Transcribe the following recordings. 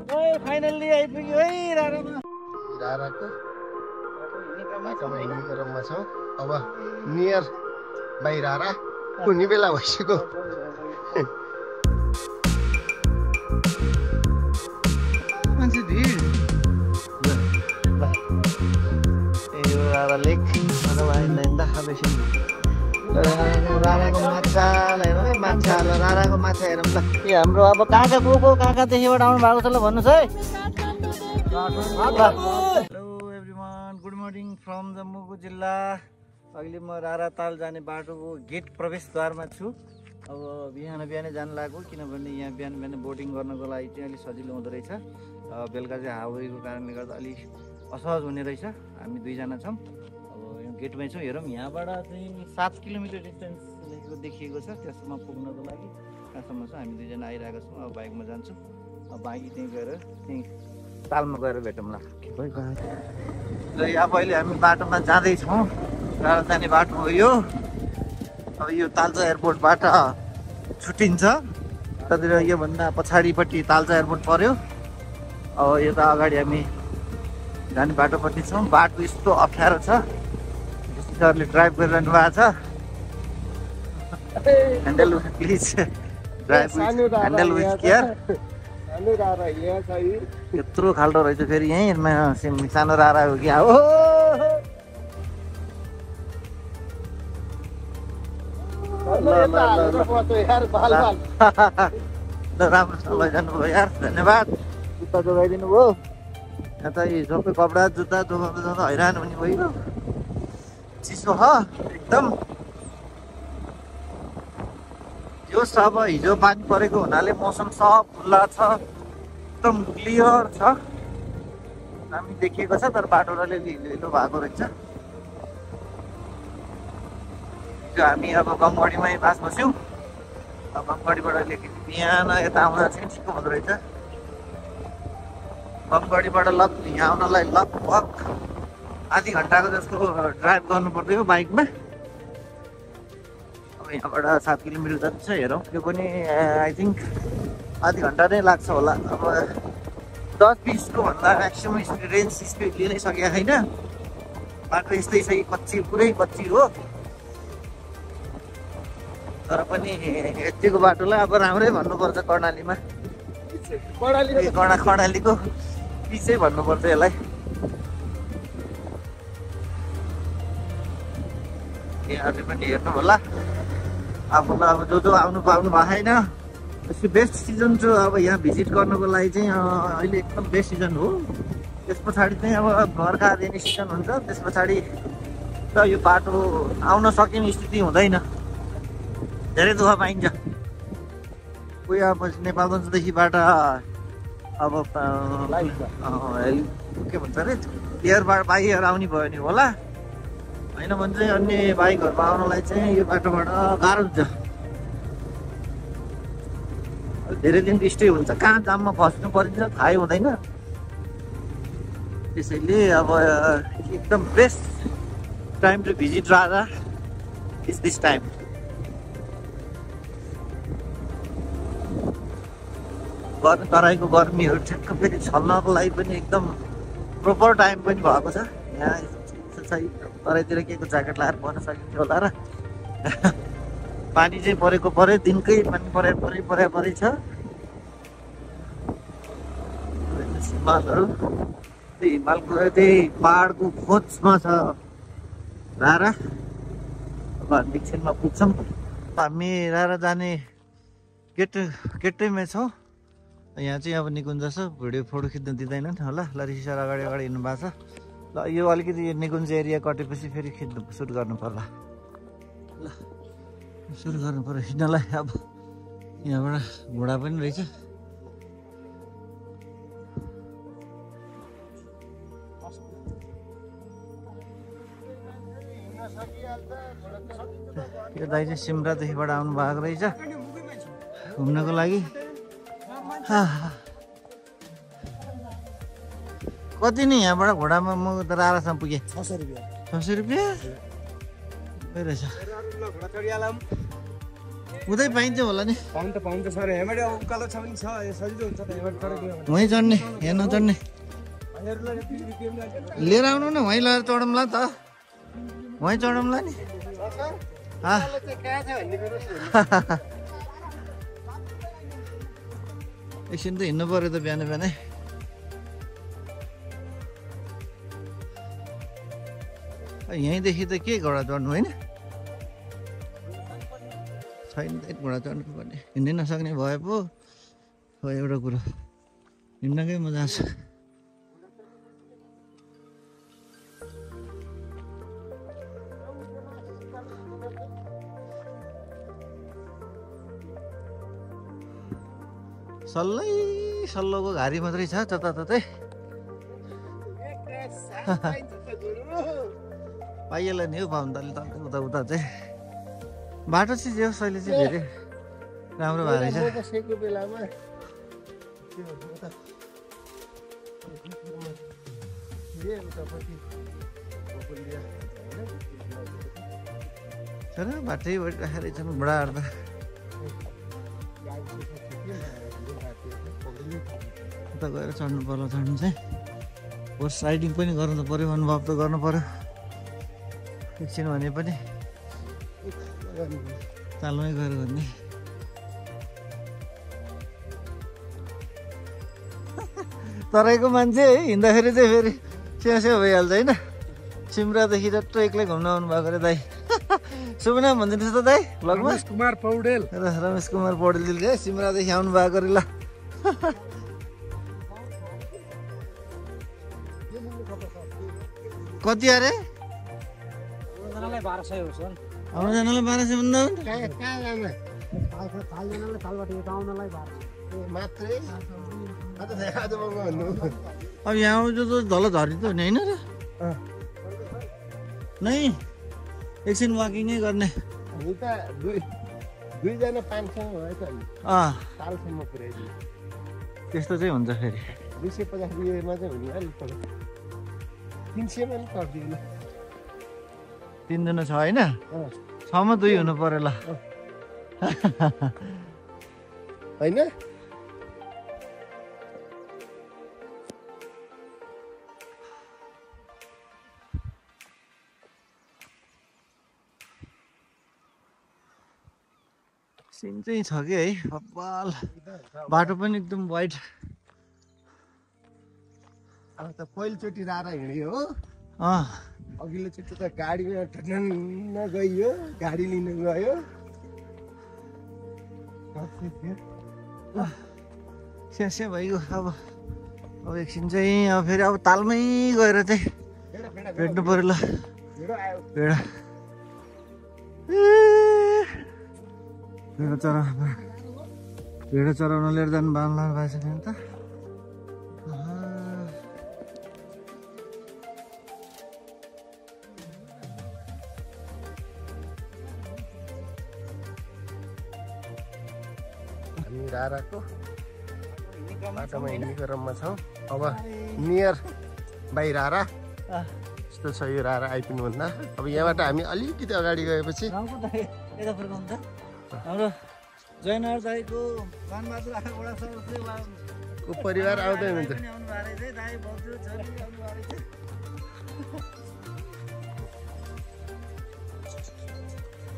Finally आइपुग्यो है रारामा। राराको क्रममा छौँ अब नियर बाई रारा कुनै बेला भइसक्यो। मान्छे भिड यो रारा लेक राराको माछा हेरौँ है माछा राराको माछा हेरौँ ल। ए हाम्रो अब काका को काकादेखिबाट आउनु भएको छ ल भन्नुहोस् है। Hello everyone, good morning from जम्मूको जिल्ला। अहिले म राराताल जाने बाटोको गेट प्रवेशद्वारमा छु। अब बिहानै जानु लाग्यो किनभने यहाँ बिहान बोटिङ गर्नको लागि चाहिँ अलिक सजिलो हुँदो रहेछ। बेलुका चाहिँ हावाको कारणले गर्दा अलिक असहज हुने रहेछ। हामी दुईजना छौँ। अब यो गेटमै छौँ। हेरौँ यहाँबाट चाहिँ 7 किलोमिटर डिस्टेन्स देखिएको छ। त्यसमा पुग्नको लागि कहाँसम्म छ हामी दुईजना आइरहेको छौँ। अब बाइकमा जान्छु। अब बाइक त्यहीँ गएर त्यहीँ तालमा गएर भेटौँ ल। ल अब अहिले हामी बाटोमा जाँदैछौँ। रारा जाने बाटो हो यो। अब यो तालचा एयरपोर्टबाट छुट्टिन्छ। त्यतिर योभन्दा पछाडिपट्टि तालचा एयरपोर्ट पर्यो। अब यता अगाडि हामी जाने बाटोपट्टि छौँ। बाटो यस्तो अप्ठ्यारो छ। सरले ड्राइभ गरिरहनु भएको छ। Handle please drive handle with care. यत्रो खाल्डो रहेछ फेरि यहीँ सानो रारा हो क्या हो। राम्रो लैजानु भयो यार, धन्यवाद। जुत्ता जोगाइदिनु भयो। यहाँ त सबै कपडा जुत्ता जोगाउँदा जाँदा हैरान हुने भयो। चिसो छ एकदम। यो सब हिजो पानी परेको हुनाले मौसम सब खुल्ला छ, एकदम क्लियर छ। हामी देखिएको छ तर बाटो हिलो भएको रहेछ। हामी अब गमगढीमै बास बस्यौँ। अब गमगढीबाट अलिकति बिहान यता आउन चाहिँ ठिक हुँदो रहेछ। गमगढीबाट यहाँ आउनलाई लगभग आधी घन्टाको जस्तो ड्राइभ गर्नु पर्थ्यो बाइकमा। अब यहाँबाट 7 किलोमिटर जति छ हेरौँ। त्यो पनि आई थिङ्क आधी घन्टा नै लाग्छ होला। अब 10-20को भन्दा म्याक्सिमम् स्पिड रेन्ज स्पिड लिनै सकेको छैन। बाटो यस्तै छ कि कच्ची, पुरै कच्ची हो। तर पनि यतिको बाटोलाई अब राम्रै भन्नुपर्छ। कर्णालीमा कर्णालीको पिचै भन्नुपर्छ यसलाई। यहाँहरूले पनि हेर्नु होला। आफूलाई अब जो आउनु पाउनु भएको छैन, यसको बेस्ट सिजन जो अब यहाँ भिजिट गर्नुको लागि चाहिँ अहिले एकदम बेस्ट सिजन हो। त्यस पछाडि चाहिँ अब बर्खा रेनी सिजन हुन्छ। त्यस पछाडि त यो बाटो आउन सकिने स्थिति हुँदैन। धेरै दुःख पाइन्छ। कोही अब नेपालगञ्जदेखिबाट अब के भन्छ अरे एयरबाट बाइकहरू आउने भयो भने होला, होइन भने चाहिँ अन्य बाइकहरूमा आउनलाई चाहिँ यो बाटोबाट गाह्रो हुन्छ। धेरै दिन स्टे हुन्छ, कहाँ जाममा फस्नु परिन्छ थाहै हुँदैन। त्यसैले अब एकदम बेस्ट टाइम टु भिजिट रारा इज दिस टाइम। तराईको गर्मीहरू ठ्याक्क फेरि छल्नको लागि पनि एकदम प्रोपर टाइम पनि भएको छ। यहाँ तराईतिर के को ज्याकेट लगाएर पर्न सकिन्छ होला र। पानी चाहिँ परेको परे, दिनकै पानी परे छ। हिमालहरू हिमालको त्यही पहाडको खोजमा छ रारा। अब हामी एकछिनमा पुग्छौँ। हामी रारा जाने गेटैमा छौँ। यहाँ चाहिँ अब निकुञ्ज छ। भिडियो फोटो खिच्न दिँदैनन् होला। लरिसी सर अगाडि हिँड्नु भएको छ। ल यो अलिकति निकुञ्ज एरिया कटेपछि फेरि सुट गर्नु पर्ला। ल सुरु गर्नु पर्यो हिँड्नलाई। अब यहाँबाट घोडा पनि रहेछ। यो दाइ चाहिँ सिमरादेखिबाट आउनु भएको रहेछ घुम्नको लागि। कति नै यहाँबाट घोडामा म त रारासम्म पुगेँ। 600 रुपियाँ? 600 रुपियाँ रहेछ। उतै पाइन्छ होला नि पाउनु त पाउँछ सर हेमेट उकालो छ भने छ सजिलो हुन्छ त हेमेट चढेको वहीँ चढ्ने यहाँ नचढ्ने लिएर आउनु न वहीँ लगेर चढौँला त वहीँ चढौँला नि एकछिन त हिँड्नु पर्यो त बिहान बिहानै यहीँदेखि त के घोडा चढ्नु होइन छैन त घोडा चढ्नु पर्ने हिँड्नै नसक्ने भए पो हो एउटा कुरो हिँड्नकै मजा छ सल्लै सल्लोको घारी मात्रै छ जताततै पाइएला नि हौ पाउनु त उता उता चाहिँ बाटो चाहिँ जे होस् अहिले चाहिँ धेरै राम्रो भएर छ बाटै राखेर छन् बुढाहरू त उता गएर चढ्नु पर्ला चढ्नु चाहिँ होर्स राइडिङ पनि गर्नु त पऱ्यो अनुभव त गर्नु पऱ्यो एकछिन भने पनि तालमै गएर गर्ने तराईको मान्छे है हिँड्दाखेरि चाहिँ फेरि स्याउ भइहाल्छ होइन सिमरादेखि जस्तो एक्लै घुम्न आउनु भएको अरे दाइ शुभ नाम भनिदिनुहोस् त दाइ भ्लगमा रमेश कुमार पौडेल रमेश कुमार पौडेलले सिमरादेखि आउनु भएको अरे ल कति अरे आउनेजनालाई 1200 हो सर आउनेजनालाई 1200 भन्दा अब यहाँ आउँछ त धल झरी त हुने होइन र नै एकछिन वाकिङ नै गर्ने दुईजना 500 भयो त तालसम्म पुर्याइदिनु त्यस्तो चाहिँ हुन्छ फेरि 250 रुपियाँमा चाहिँ हुने अलिक 300 मा नि पर्दैन 3 जना छ होइन 6 मा 2 हुनु पर्यो ल होइन सिन चाहिँ छ कि है कपाल बाटो पनि एकदम वाइड अब त पहिलोचोटि रारा हिँड्यो हो अघिल्लोचोटि त गाडीमा ठट्टन्न गइयो गाडी लिन गयो स्या भइगयो अब एकछिन चाहिँ अब फेरि अब तालमै गएर चाहिँ भेट्नु पर्यो ल भेडा चराउन लिएर जानु बाँड्ला भएछ नि त हामी राराको बाटोमा हिँड्ने क्रममा छौँ अब नियर बाई रारा यस्तो छ यो रारा आइपुग्नुभन्दा अब यहाँबाट हामी अलिकति अगाडि गएपछि हाम्रो जयनगर दाईको कानबहादुर आँखाबाट को परिवार आउँदै हुनुहुन्छ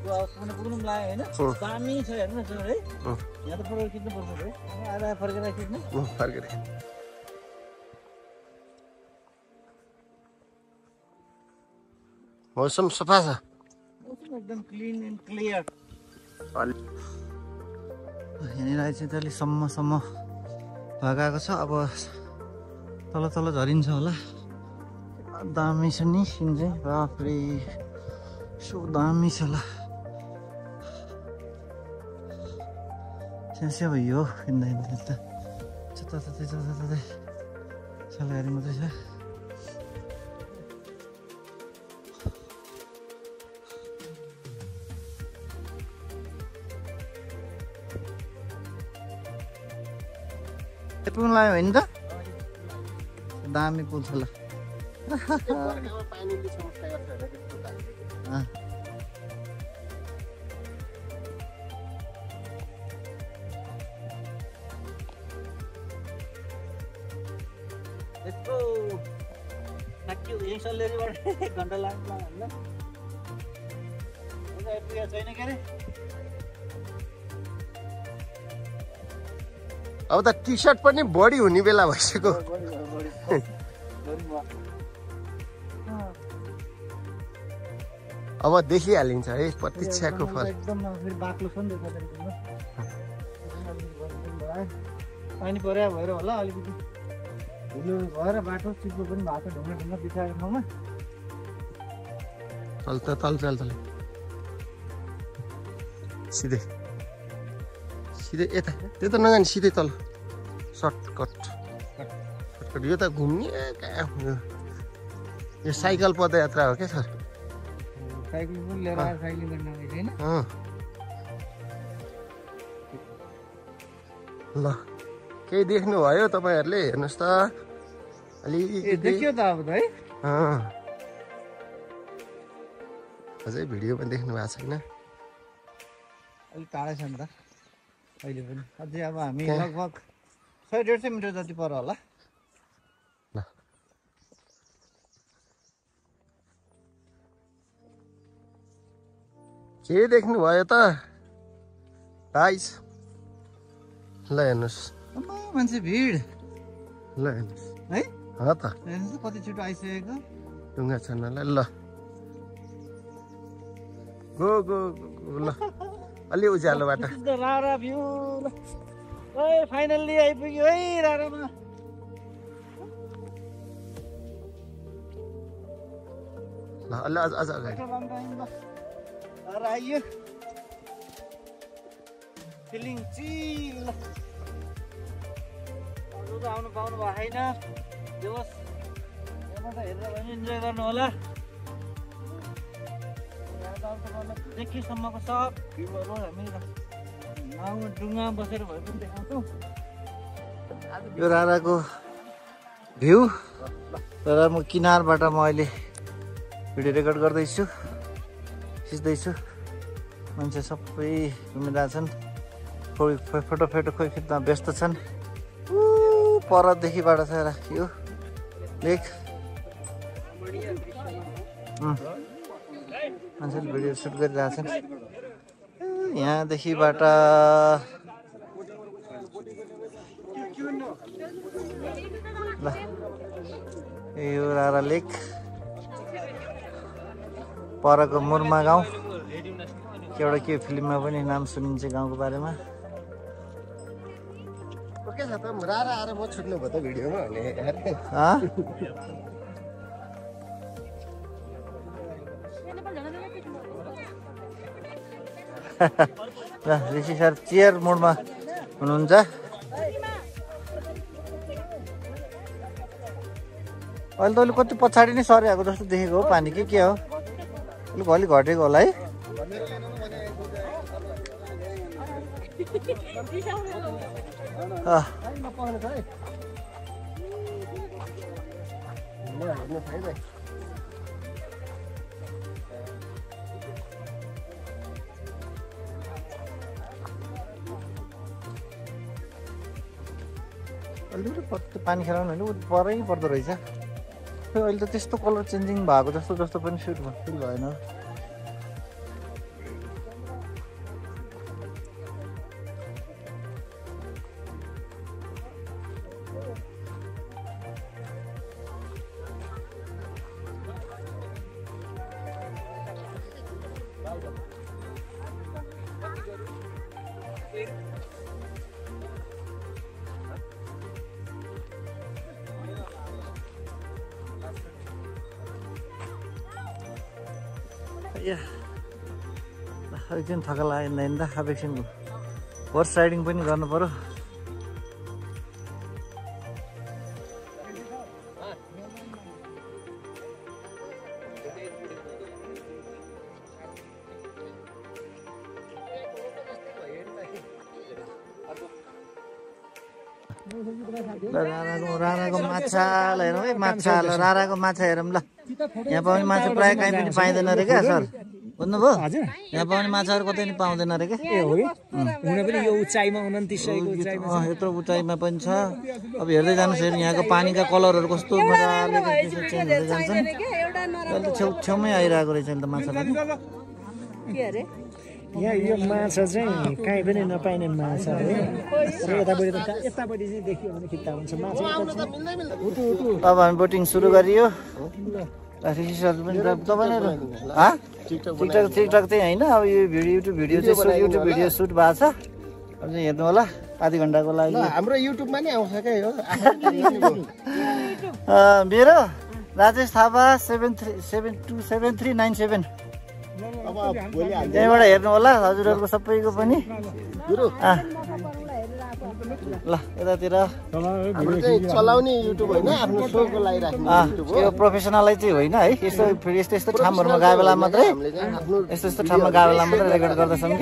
पुग्नु लाग्यो होइन दामी छ हेर्नुहोस् है यहाँ त फर्केर खिच्नु पर्छ है आएर फर्केर खिच्नु फर्केर मौसम सफा छ एकदम क्लिन एन्ड क्लियर यहाँनिर चाहिँ त अलिक सम्मसम्म भगाएको छ अब तल तल झरिन्छ होला दामी छ नि सिन चाहिँ बाफ्रे सो दामी छ ल स्या भयो हिँड्दा हिँड्दा जताततै गाडी मात्रै छ पुग्नु लाग्यो होइन त दामी पुग्छ ल Let's go. Thank you. यही सल्लेरीबाट 1 घन्टा लाग्छ हैन आइपुगेको छैन के रे अब त टी सर्ट पनि बढी हुने बेला भइसक्यो अब देखिहालिन्छ है प्रतीक्षाको फल एकदम फेरि बाक्लो छ नि पानी पर्या भएर होला अलिकति हिलो भएर बाटो चिप्लो पनि भएको छ ढुङ्गा ढुङ्गा बिछाएको ठाउँमा चल सिधै यता त्यो त नजाने सिधै तल सर्टकट यो त घुम्ने कहाँ यो साइकल पदयात्रा हो क्या सर साइकल पनि लिएर आएर साइक्लिङ गर्न आएको छैन ल केही देख्नुभयो तपाईँहरूले हेर्नुहोस् त अलिकति देखियो त अब त है अझै भिडियो पनि देख्नु भएको छैन अलिक टाढै छ नि त अहिले पनि अझै अब हामी लगभग 100-150 मिटर जति पर होला ल के देख्नुभयो त गाइस ल हेर्नुहोस् मान्छे भिड ल हेर्नुहोस् है हो त हेर्नुहोस् कति छिटो आइसकेको ढुङ्गा छान्नलाई ल गो ल अलि उज्यालोबाट रारा भ्यू ओए फाइनल्ली आइपुग्यो है रारामा ल अलि अझ अगाडि रारा आइयो फिलिङ चिल अरू त आउनु पाउनु भएको छैन दिवस यहाँबाट हेरेर पनि इन्जोय गर्नु होला देखिसम्मको सब भ्यूहरू हामी नाउँमा डुङ्गा बसेर भए पनि देखाउँछौँ यो राराको भ्यू र म किनारबाट म अहिले भिडियो रेकर्ड गर्दैछु खिच्दैछु मान्छे सबै घुमिरहेछन् फोटो खोइ खिच्न व्यस्त छन् परदेखिबाट चाहिँ राखियो लेक मान्छेले भिडियो सुट गरिरहेछन् यहाँदेखिबाट ल यो रारा लेक परको मुर्मा गाउँ एउटा के फिल्ममा पनि नाम सुनिन्छ गाउँको बारेमा के छ त रारा आएर म छुट्नु भयो त भिडियोमा भने ल ऋषि सर चेयर मोडमा हुनुहुन्छ अहिले त अहिले कति पछाडि नै सरिआएको जस्तो देखेको हो पानी के हो अलिक अलि घटेको होला है अलिकति पानी खेलाउनु होइन परै पर्दो रहेछ अहिले त त्यस्तो कलर चेन्जिङ भएको जस्तो पनि फिल भएन एकदिन थका लाग्दैन त अब एकछिन हर्स राइडिङ पनि गर्नु पर्यो राराको माछालाई हेरौँ है राराको माछा हेरौँ ल यहाँ पनि माछा प्रायः कहीँ पनि पाइँदैन अरे क्या सर बुझ्नुभयो हजुर यहाँ पाउने माछाहरू कतै नि पाउँदैन अरे क्या ए हो कि हुन पनि यो उचाइमा 29 सयको उचाइमा यत्रो उचाइमा पनि छ अब हेर्दै जानुहोस् हेर्नु यहाँको पानीका कलरहरू कस्तो मजाले चेन्ज हुँदै जान्छन् अहिले छेउमै आइरहेको रहेछ नि त माछा पनि यहाँ यो माछा चाहिँ कहीँ पनि नपाइने माछा हो र यतापट्टि त यतापट्टि चाहिँ देखियो भने खिच्चा हुन्छ माछा अब हामी बोटिङ सुरु गरियो ऋषिसहरू पनि तपाईँले टिकटक चाहिँ होइन अब यो युट्युब भिडियो चाहिँ युट्युब भिडियो सुट भएको छ अब चाहिँ हेर्नु होला आधी घन्टाको लागि हाम्रो युट्युबमा नि आउँछ क्या यो मेरो राजेश थापा 73727397 त्यहीँबाट हेर्नु होला हजुरहरूको सबैको पनि ल यतातिर चलाउने युट्युब होइन आफ्नो सोको लागि राख्ने युट्युब हो यो प्रोफेसनलै चाहिँ होइन है यस्तो यस्तो ठाउँहरूमा गए बेला मात्रै यस्तो ठाउँमा गए बेला मात्रै रेकर्ड गर्दैछौँ कि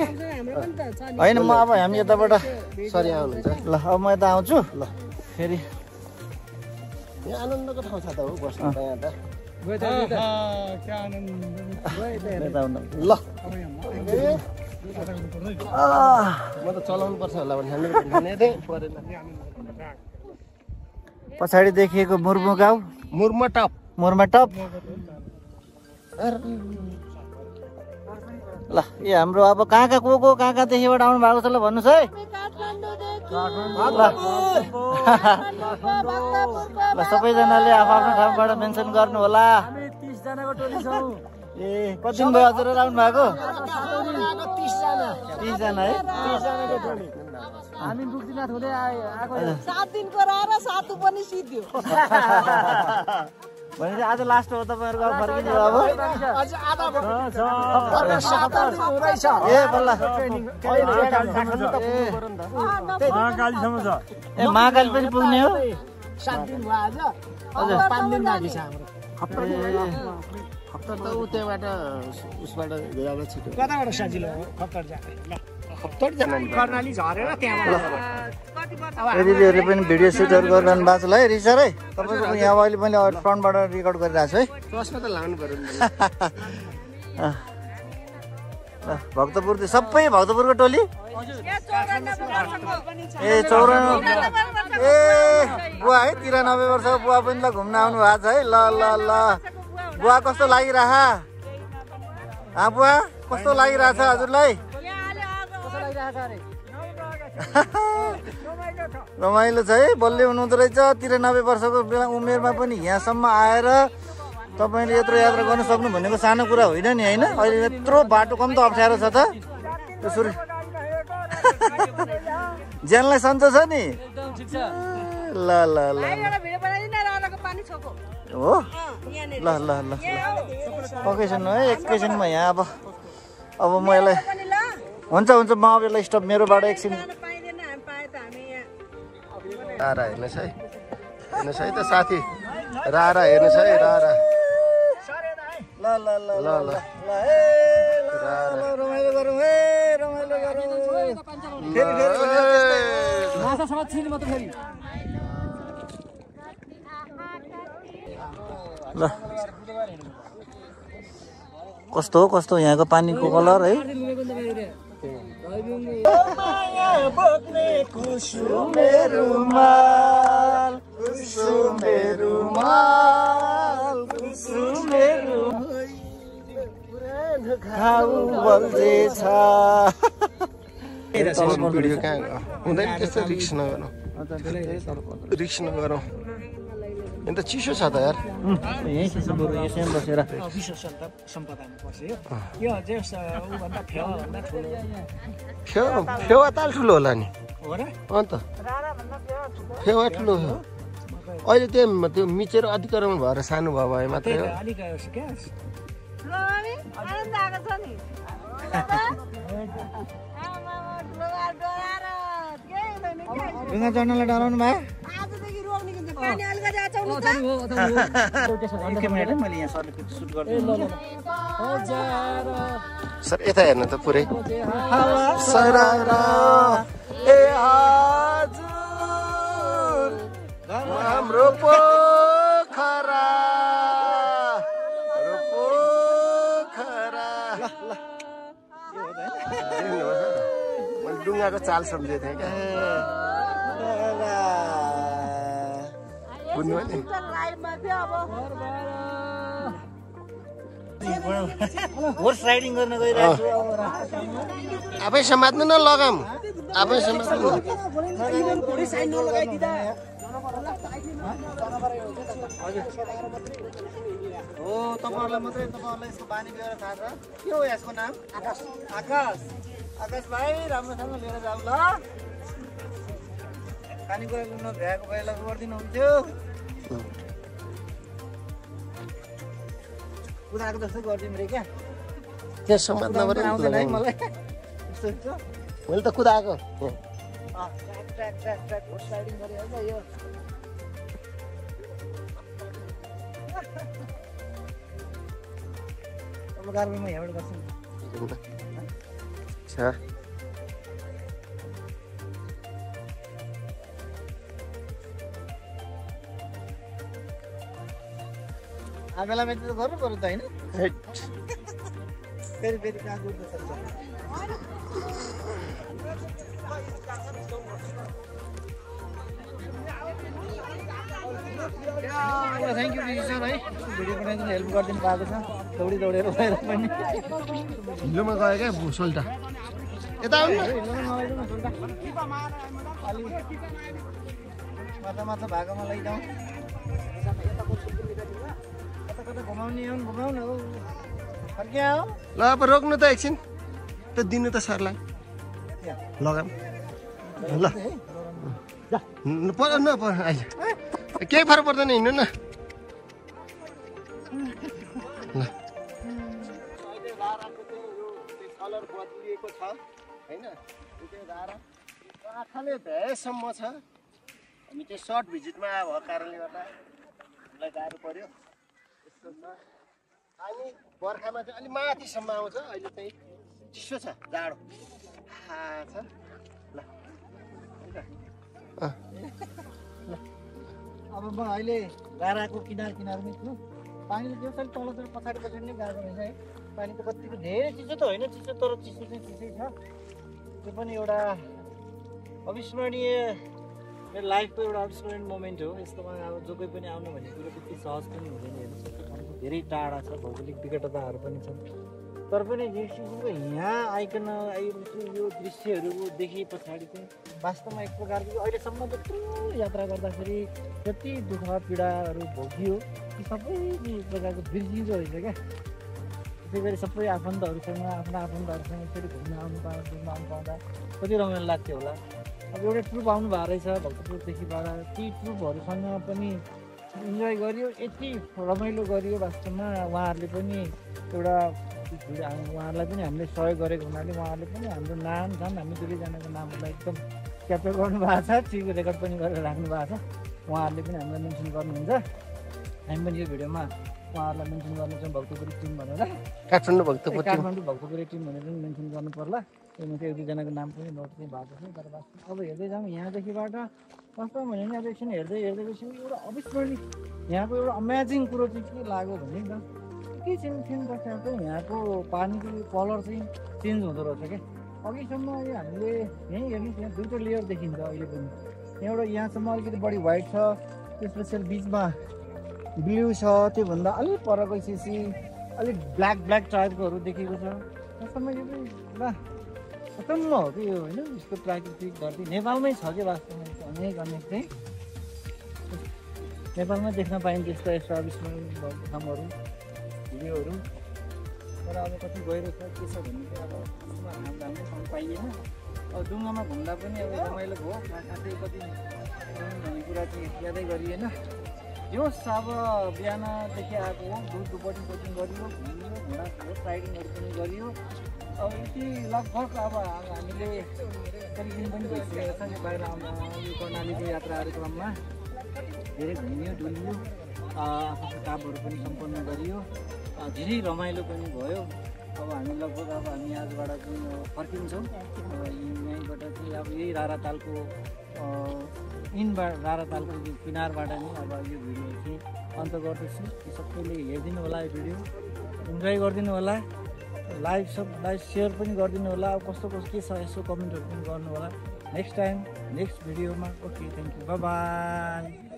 होइन म अब हामी यताबाट सरी आउनुहुन्छ ल अब म यता आउँछु ल फेरि यहाँ आनन्दको ठाउँ छ त हो बस्नु त यहाँ त ल म त चलाउनु पर्छ होला भने पछाडि देखिएको मुर्मु गाउँ मुर्मा टप ल ए हाम्रो अब कहाँ कहाँदेखिबाट आउनु भएको छ ल भन्नुहोस् है ल सबैजनाले आफ्नो ठाउँबाट मेन्सन गर्नु होला ए कति दिन भयो हजुर आउनु भएको 30 जना है हामी दुखदिनाथ हुँदै आएको 7 दिनको रहेर सातु पनि सिद्धियो भनेपछि आज लास्ट हो तपाईँहरूको अब फर्किनु अब ए बल्ल ए महाकाली पनि पुग्ने हो 7 दिन भयो आज 5 दिन बाँकी छ हाम्रो हप्ता त उ त्यहाँबाट उसबाट गएर छिटो कताबाट सजिलो हो खप्तर जाने ल खप्तर जाने कर्णाली झरेर त्यहाँबाट दिदीहरूले पनि भिडियो सुटहरू गरिरहनु भएको छ ल है रिसर है तपाईँको यहाँ अहिले मैले फ्रन्टबाट रेकर्ड गरिरहेको छु है प्रश्न त लाउनु पर्यो भक्तपुर सबै भक्तपुरको टोली ए 94 ए बुवा है 93 वर्षको बुवा पनि ल घुम्न आउनु भएको छ है ल ल ल बुवा कस्तो लागिरह बुवा कस्तो लागिरहेछ हजुरलाई रमाइलो छ है बल्लै हुनुहुँदो रहेछ 93 वर्षको उमेरमा पनि यहाँसम्म आएर तपाईँले यत्रो यात्रा गर्न सक्नु भनेको सानो कुरा होइन नि होइन अहिले यत्रो बाटो कम त अप्ठ्यारो छ त त्यसरी ज्यानलाई सन्चो छ नि ल ल ल हो ल ल ल एकैछिनमा है एकैछिनमा यहाँ अब म यसलाई हुन्छ म अब यसलाई स्टप मेरोबाट एकछिन रारा हेर्नुहोस् है त साथी रारा हेर्नुहोस् है रारा ल ल ल ल ल रमाइलो गरौँ है रमाइलो गरौँ ल कस्तो यहाँको पानीको कलर है भिडियो कहाँ हुँदैन त्यस्तो रिक्स नगरौँ अन्त चिसो छ त यार यहीँ चिसो बरु यसैमा बसेर सम्पदामा बस्यो यो चाहिँ ऊभन्दा फेवाभन्दा ठुलो फेवा ताल ठुलो होला नि हो र अन्त फेवा ठुलो हो अहिले त्यो मिचेर अधिकरण भएर सानो भयो भए मात्रै हो ढुङ्गा चढ्नलाई डराउनु भयो सर यता हेर्नु त पुरै हाम्रो पोखरा बुढाको चाल सम्झेको थिएँ क्या बुझ्नु नि लाइनमा थियो अब होर्स राइडिङ गर्न गइरहेको छु अब आफै समात्नु न लगाम आफै समात्नु हो तपाईँहरूलाई मात्रै तपाईँहरूलाई यसको बानी लिएर थाहा छ के हो यसको नाम आकाश आकाश आकाश भाइ राम्रोसँग लिएर जाऊ ल खानेकुरा लिन भ्याएको भएला गरिदिनु हुन्थ्यो कुदाएको जस्तो गरिदिउँ रे क्या त्यो समात्न आउँदैन है पर्यो मलाई यस्तो मैले त कुदाएको track track track horse riding गरिहाल्छ यो अब गार्बेमा यहाँबाट गर्छु बेलामा त गर्नु पर्यो त होइन फेरि फेरि कहाँ कुद्नु सक्छ थ्याङ्क यू दिदी सर है भिडियो बनाइदिनु हेल्प गरिदिनु भएको छ दौडेर गएर पनि हिलोमा गयो क्या सोल्टा यता आउनु माथा माथा भागोमा लैजाउँ कता कता घुमाउने हो घुमाउन हो फर्किया हो ल अब रोक्नु त एकछिन त दिनु त सरलाई लगाम ल पर न पर अहिले केही फरक पर्दैन हिँड्नु न कलर बदलिएको छ होइन आँखाले भ्याएसम्म छ हामी त्यो सर्ट भिजिटमा भएको कारणले गर्दा हामीलाई गाह्रो पर्यो यस्तो छ हामी बर्खामा चाहिँ अलिक माथिसम्म आउँछ अहिले चाहिँ चिसो छ जाडो छ ल अब म अहिले गाराको किनारमै छु पानीले त्यो साइड तल पछाडि नै गएको रहेछ है पानी त कतिको धेरै चिसो त होइन चिसो तर चिसो चाहिँ चिसै छ त्यो पनि एउटा अविस्मरणीय मेरो लाइफको एउटा अविस्मरणीय मोमेन्ट हो यस्तोमा अब जो कोही पनि आउनु भन्ने कुरो त्यति सहज पनि हुँदैन हेर्नु सक्छ ठाउँको धेरै टाढा छ भौगोलिक विकटताहरू पनि छन् तर पनि यहाँ आइकन यो दृश्यहरू देखे पछाडि चाहिँ वास्तवमा एक प्रकारको अहिलेसम्म त्यत्रो यात्रा गर्दाखेरि जति दुःख पीडाहरू भोगियो ती सबै एक प्रकारको बिर्सिँदो रहेछ क्या त्यसै गरी सबै आफन्तहरूसँग आफ्नो आफन्तहरूसँग यसरी घुम्न आउनु पाउँदा कति रमाइलो लाग्थ्यो होला अब एउटा ट्रुप आउनु भएको रहेछ भक्तपुरदेखिबाट ती ट्रुपहरूसँग पनि इन्जोय गरियो यति रमाइलो गरियो वास्तवमा उहाँहरूले पनि एउटा उहाँहरूलाई पनि हामीले सहयोग गरेको हुनाले उहाँहरूले पनि हाम्रो नाम झन् हामी दुवैजनाको नामहरूलाई एकदम क्याप्चर गर्नुभएको छ टिभी रेकर्ड पनि गरेर राख्नु भएको छ उहाँहरूले पनि हामीलाई मेन्सन गर्नुहुन्छ हामी पनि यो भिडियोमा उहाँहरूलाई मेन्सन गर्नेछौँ भक्तपुरी टिम भनेर काठमाडौँ भक्तपुरी टिम भनेर पनि मेन्सन गर्नु पर्ला त्यसमा चाहिँ एक दुईजनाको नाम पनि नोट चाहिँ भएको छ तर अब हेर्दै जाउँ यहाँदेखिबाट वास्तवमा भने नि अब एकछिन हेर्दै गएपछि एउटा अविस्मरणीय यहाँको एउटा अमेजिङ कुरो चाहिँ के लाग्यो भने नि के चेन्ज गर्छ चाहिँ यहाँको पानीको कलर चाहिँ चेन्ज हुँदो रहेछ क्या अघिसम्म यो हामीले यहीँ हेर्नु यहाँ दुईवटा लेयर देखिन्छ अहिले पनि यहाँबाट यहाँसम्म अलिकति बढी व्हाइट छ त्यसपछि बिचमा ब्लू छ त्योभन्दा अलिक पर गएपछि अलिक ब्ल्याक टाइपकोहरू देखेको छ वास्तवमा यो चाहिँ ल अचम्म हो कि यो होइन यस्तो प्राकृतिक धरती नेपालमै छ कि वास्तवमा अनेक चाहिँ नेपालमै देख्न पाइन्छ यस्तो अविस्मरणीय भएको ठाउँहरू भिडियोहरू तर अब कति गहिरो छ के छ भन्ने चाहिँ अब हाम्रो ठाउँ पाइएन अब डुङ्गामा घुम्दा पनि अब रमाइलो भयो खासै कति भन्ने कुरा चाहिँ यादै गरिएन जोस् अब बिहानदेखि आएको हो बोटिङ गरियो घुमियो घोडा राइडिङहरू पनि गरियो अब यति लगभग अब हामीले कति दिन पनि भइसकेको छ यो बाहिर आउँदा यो कर्णालीको यात्राहरू क्रममा धेरै घुमियो डुलियो आफ्नो कामहरू पनि सम्पन्न गरियो धेरै रमाइलो पनि भयो अब हामी लगभग अब हामी आजबाट चाहिँ फर्किन्छौँ यहीँबाट चाहिँ अब यही रारातालको रारातालको यो किनारबाट नै अब यो भिडियो चाहिँ अन्त गर्दैछु सबैले हेरिदिनु होला यो भिडियो इन्जोय गरिदिनु होला लाइक सेयर पनि गरिदिनु होला अब कस्तो के छ यसो कमेन्टहरू पनि गर्नु होला नेक्स्ट टाइम नेक्स्ट भिडियोमा ओके थ्याङ्क यू बाई